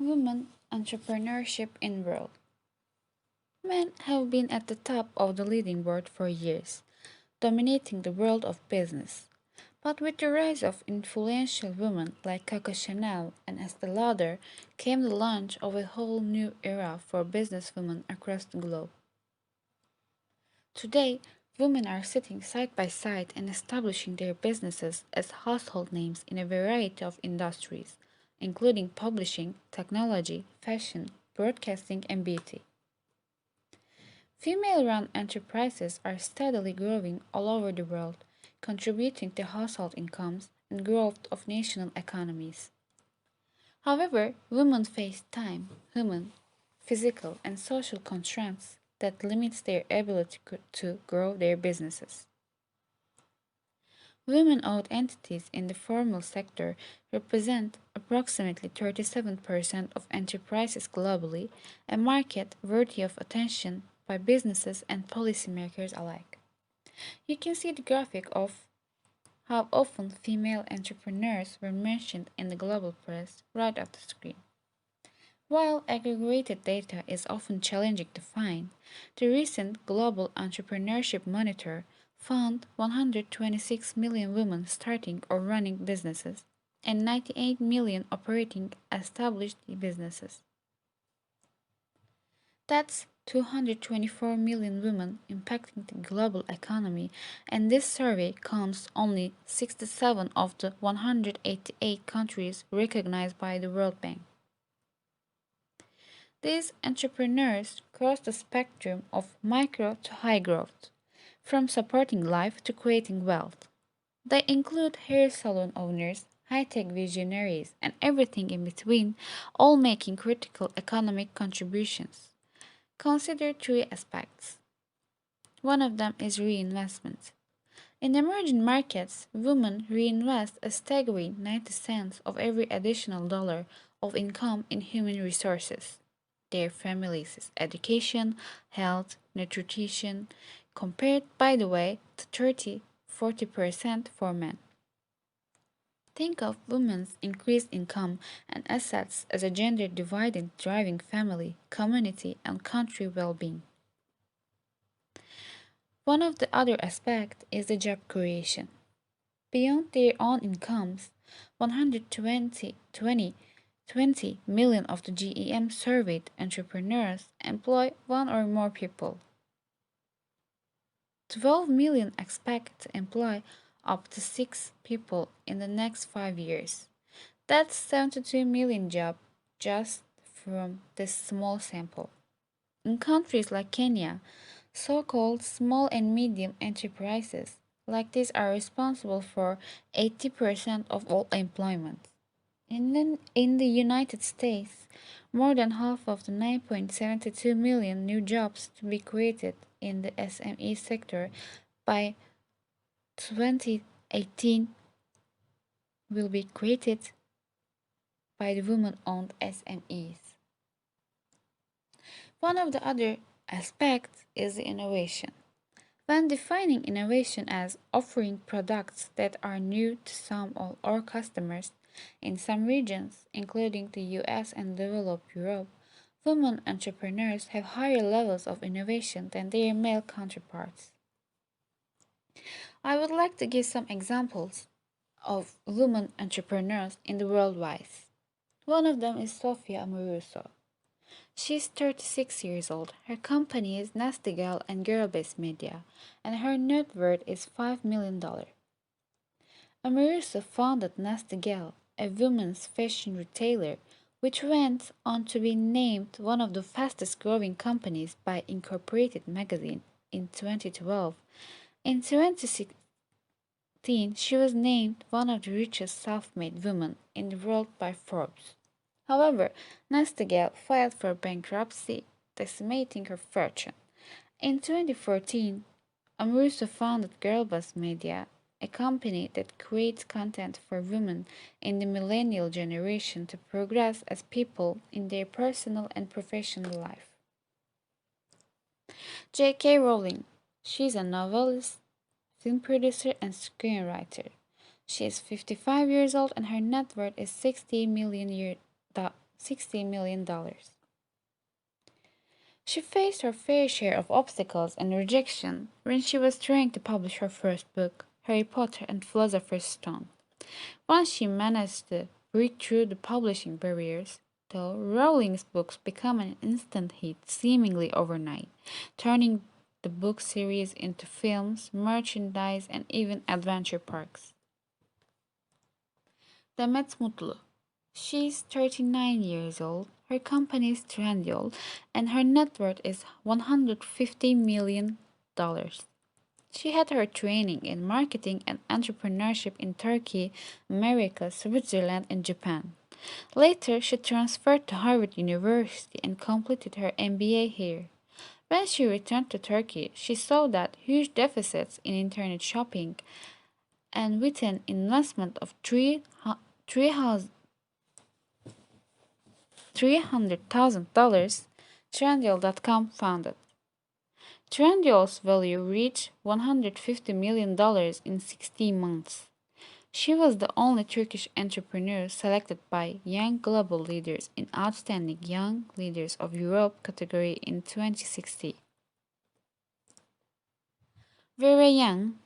Women entrepreneurship in world. Men have been at the top of the leading board for years, dominating the world of business. But with the rise of influential women like Coco Chanel and Estee Lauder came the launch of a whole new era for businesswomen across the globe. Today, women are sitting side by side and establishing their businesses as household names in a variety of industries, including publishing, technology, fashion, broadcasting, and beauty. Female run enterprises are steadily growing all over the world, contributing to household incomes and growth of national economies. However, women face time, human, physical, and social constraints that limits their ability to grow their businesses. Women-owned entities in the formal sector represent approximately 37% of enterprises globally, a market worthy of attention by businesses and policymakers alike. You can see the graphic of how often female entrepreneurs were mentioned in the global press right off the screen. While aggregated data is often challenging to find, the recent Global Entrepreneurship Monitor found 126 million women starting or running businesses and 98 million operating established businesses. That's 224 million women impacting the global economy, and this survey counts only 67 of the 188 countries recognized by the World Bank. These entrepreneurs cross the spectrum of micro to high growth, from supporting life to creating wealth. They include hair salon owners, high-tech visionaries, and everything in between, all making critical economic contributions. Consider three aspects. One of them is reinvestment. In emerging markets, women reinvest a staggering 90 cents of every additional dollar of income in human resources, their families' education, health, nutrition, compared, by the way, to 30–40% for men. Think of women's increased income and assets as a gender divide in driving family, community, and country well being. One of the other aspects is the job creation. Beyond their own incomes, 120 million of the GEM surveyed entrepreneurs employ one or more people. 12 million expect to employ up to 6 people in the next 5 years. That's 72 million jobs just from this small sample. In countries like Kenya, so-called small and medium enterprises like these are responsible for 80% of all employment. In the United States, more than half of the 9.72 million new jobs to be created in the SME sector by 2018 will be created by the women-owned SMEs. One of the other aspects is the innovation. When defining innovation as offering products that are new to some or all customers, in some regions, including the US and developed Europe, women entrepreneurs have higher levels of innovation than their male counterparts. I would like to give some examples of women entrepreneurs in the worldwide. One of them is Sophia Amoruso. She's 36 years old. Her company is Nasty Gal and Girl-Based Media, and her net worth is $5 million. Amoruso founded Nasty Gal, a women's fashion retailer, which went on to be named one of the fastest growing companies by Incorporated magazine in 2012. In 2016, she was named one of the richest self-made women in the world by Forbes. However, Nastigal filed for bankruptcy, decimating her fortune. In 2014, Amoruso founded Girlboss Media, a company that creates content for women in the millennial generation to progress as people in their personal and professional life. J.K. Rowling. She's a novelist, film producer, and screenwriter. She is 55 years old and her net worth is $60 million. She faced her fair share of obstacles and rejection when she was trying to publish her first book, Harry Potter and Philosopher's Stone. Once she managed to break through the publishing barriers, though, Rowling's books became an instant hit seemingly overnight, turning the book series into films, merchandise, and even adventure parks. Demet Mutlu. She's 39 years old, her company is Trendyol, and her net worth is $150 million. She had her training in marketing and entrepreneurship in Turkey, America, Switzerland, and Japan. Later, she transferred to Harvard University and completed her MBA here. When she returned to Turkey, she saw that huge deficits in internet shopping, and with an investment of $300,000, Trendyol.com founded. Trendyol's value reached $150 million in 16 months. She was the only Turkish entrepreneur selected by Young Global Leaders in Outstanding Young Leaders of Europe category in 2016. Vera Young,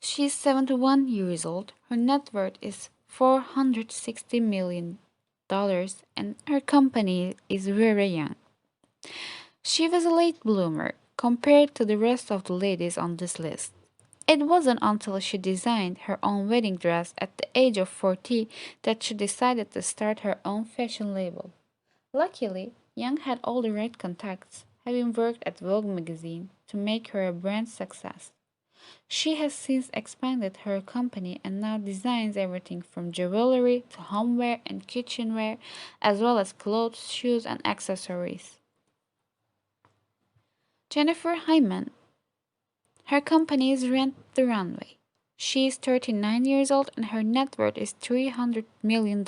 she's 71 years old. Her net worth is $460 million and her company is Vera Young. She was a late bloomer compared to the rest of the ladies on this list. It wasn't until she designed her own wedding dress at the age of 40 that she decided to start her own fashion label. Luckily, Young had all the right contacts, having worked at Vogue magazine to make her a brand success. She has since expanded her company and now designs everything from jewelry to homeware and kitchenware, as well as clothes, shoes, and accessories. Jennifer Hyman. Her company is Rent the Runway. She is 39 years old and her net worth is $300 million.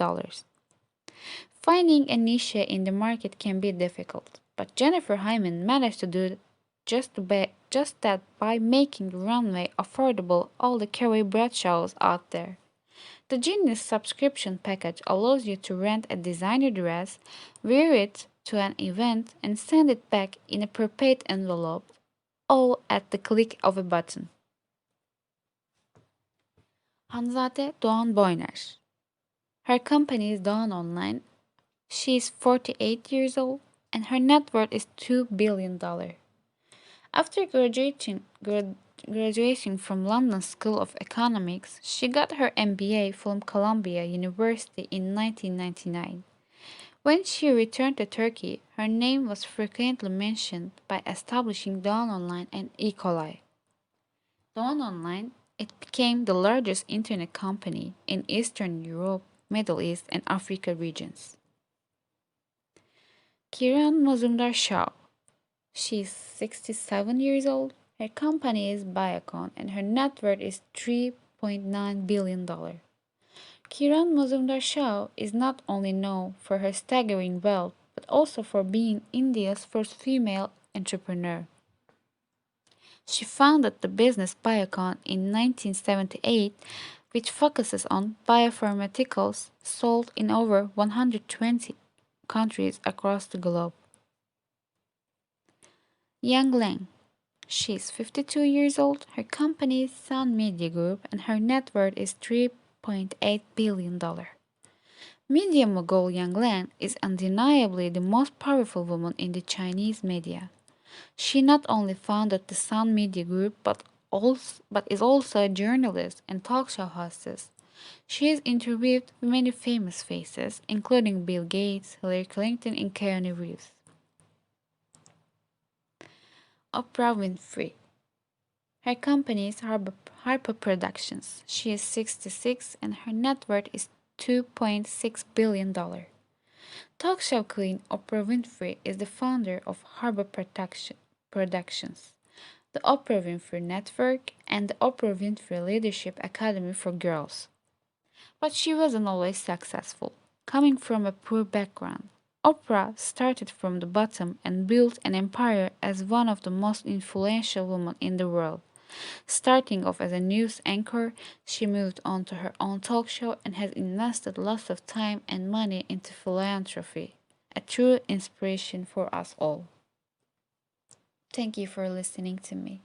Finding a niche in the market can be difficult, but Jennifer Hyman managed to do just that by making the runway affordable all the Carrie Bradshaws out there. The Genius subscription package allows you to rent a designer dress, wear it to an event, and send it back in a prepaid envelope, all at the click of a button. Hanzade Doğan Boyner. Her company is Dogan Online. She is 48 years old and her net worth is $2 billion. After graduating from London School of Economics, she got her MBA from Columbia University in 1999. When she returned to Turkey, her name was frequently mentioned by establishing Dawn Online and E. coli. Dawn Online, it became the largest internet company in Eastern Europe, Middle East, and Africa regions. Kiran Mazumdar-Shaw. She is 67 years old. Her company is Biocon and her net worth is $3.9 billion. Kiran Mazumdar-Shaw is not only known for her staggering wealth, but also for being India's first female entrepreneur. She founded the business Biocon in 1978, which focuses on biopharmaceuticals sold in over 120 countries across the globe. Yang Lang. She is 52 years old. Her company is Sun Media Group and her net worth is $3.8 billion. Media mogul Yang Lan is undeniably the most powerful woman in the Chinese media. She not only founded the Sun Media Group but is also a journalist and talk show hostess. She has interviewed many famous faces, including Bill Gates, Hillary Clinton, and Keanu Reeves. Oprah Winfrey. Her company is Harper Productions. She is 66 and her net worth is $2.6 billion. Talk show queen Oprah Winfrey is the founder of Harper Productions, the Oprah Winfrey Network, and the Oprah Winfrey Leadership Academy for Girls. But she wasn't always successful. Coming from a poor background, Oprah started from the bottom and built an empire as one of the most influential women in the world. Starting off as a news anchor, she moved on to her own talk show and has invested lots of time and money into philanthropy. a true inspiration for us all. Thank you for listening to me.